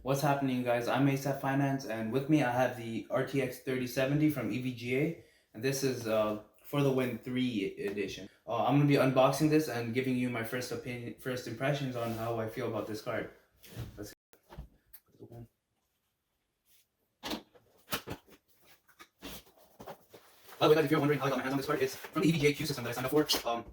What's happening, guys? I'm ASAP Finance, and with me I have the RTX 3070 from EVGA, and this is for the Win 3 edition. I'm gonna be unboxing this and giving you my first impressions on how I feel about this card. Let's By the way, guys, if you're wondering how I got my hands on this card, it's from the EVGA queue system that I signed up for 4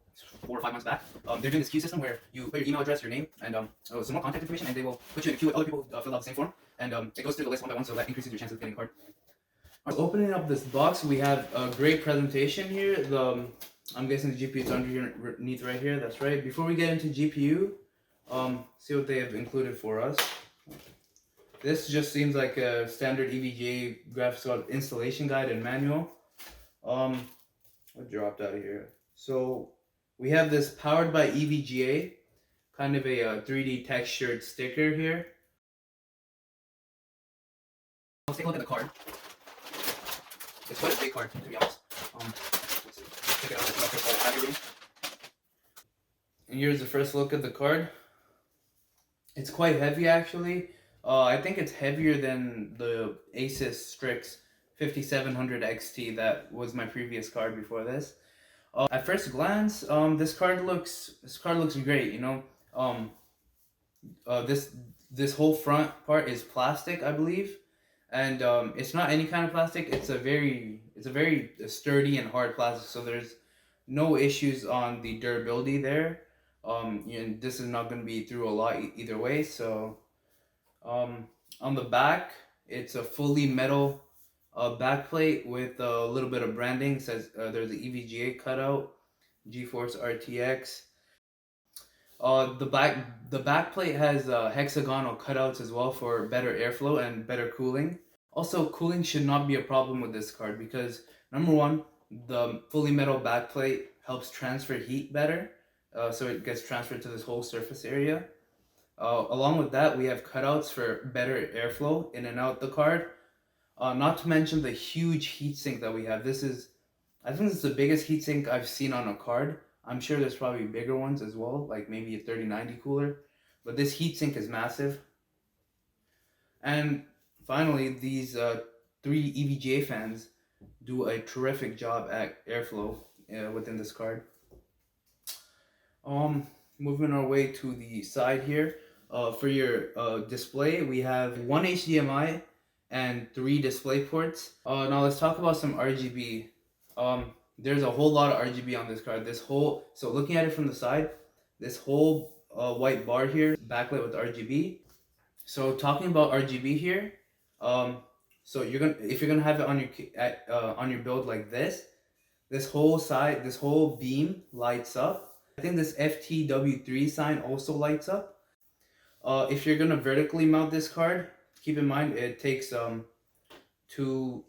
or 5 months back. They're doing this queue system where you put your email address, your name, and some more contact information, and they will put you in a queue with other people who fill out the same form, and it goes through the list one by one, so that increases your chance of getting a card. Opening up this box, we have a great presentation here. I'm guessing the GPU is underneath right here. That's right. Before we get into GPU, see what they have included for us. This just seems like a standard EVGA graphics card installation guide and manual. What dropped out of here? So we have this powered by EVGA, kind of a 3D textured sticker here. Let's take a look at the card. It's quite a big card, to be honest. Check it out. And here's the first look at the card. It's quite heavy, actually. I think it's heavier than the Asus Strix 5700 XT that was my previous card before this. At first glance, this card looks great. You know, this whole front part is plastic, I believe, and it's not any kind of plastic. It's a very sturdy and hard plastic. So there's no issues on the durability there. And this is not going to be through a lot either way. So on the back, it's a fully metal backplate with a little bit of branding. It says there's an EVGA cutout, GeForce RTX. The backplate has hexagonal cutouts as well for better airflow and better cooling. Also, cooling should not be a problem with this card because number one, the fully metal backplate helps transfer heat better, so it gets transferred to this whole surface area. Along with that, we have cutouts for better airflow in and out the card. Not to mention the huge heatsink that we have. I think this is the biggest heatsink I've seen on a card. I'm sure there's probably bigger ones as well, like maybe a 3090 cooler. But this heatsink is massive. And finally, these 3 EVGA fans do a terrific job at airflow within this card. Moving our way to the side here. For your display, we have 1 HDMI and 3 display ports. Now let's talk about some RGB. There's a whole lot of RGB on this card. So looking at it from the side, this whole white bar here is backlit with RGB. So talking about RGB here, so if you're gonna have it on your build like this whole beam lights up. I think this FTW3 sign also lights up. If you're gonna vertically mount this card, keep in mind it takes two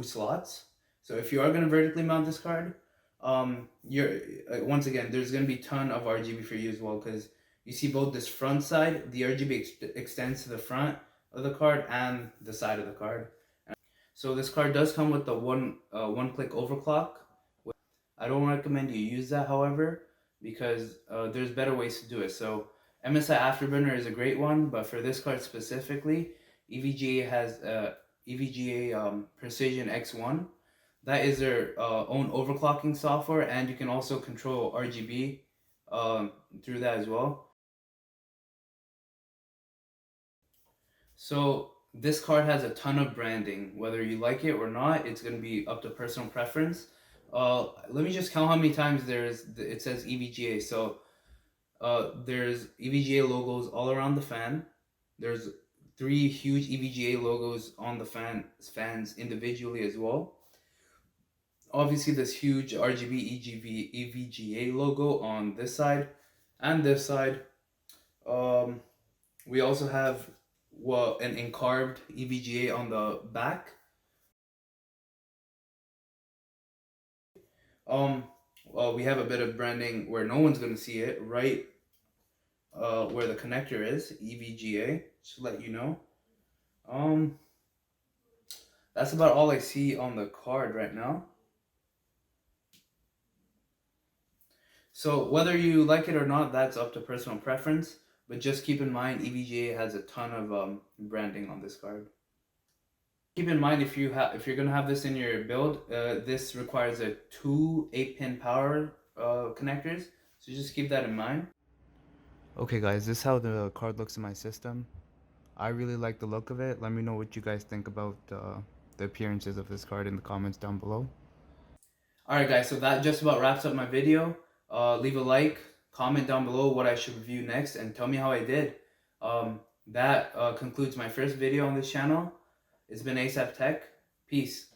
slots. So if you are gonna vertically mount this card, once again, there's gonna be a ton of RGB for you as well, because you see both this front side, the RGB extends to the front of the card and the side of the card. So this card does come with the one-click overclock. I don't recommend you use that, however, because there's better ways to do it. So MSI Afterburner is a great one, but for this card specifically, EVGA has EVGA Precision X1. That is their own overclocking software, and you can also control RGB through that as well. So this card has a ton of branding. Whether you like it or not, it's going to be up to personal preference. Let me just count how many times it says EVGA. So there's EVGA logos all around the fan. There's 3 huge EVGA logos on the fans individually as well. Obviously, this huge RGB EVGA logo on this side and this side. We also have an encarved EVGA on the back. We have a bit of branding where no one's gonna see it, right where the connector is, EVGA, just to let you know. That's about all I see on the card right now. So whether you like it or not, that's up to personal preference. but just keep in mind EVGA has a ton of branding on this card. Keep in mind if you're gonna have this in your build, this requires two 8-pin power connectors, so just keep that in mind. Okay guys, this is how the card looks in my system. I really like the look of it. Let me know what you guys think about the appearances of this card in the comments down below. Alright guys, so that just about wraps up my video. Leave a like, comment down below what I should review next, and tell me how I did. That concludes my first video on this channel. It's been ASAP Tech. Peace.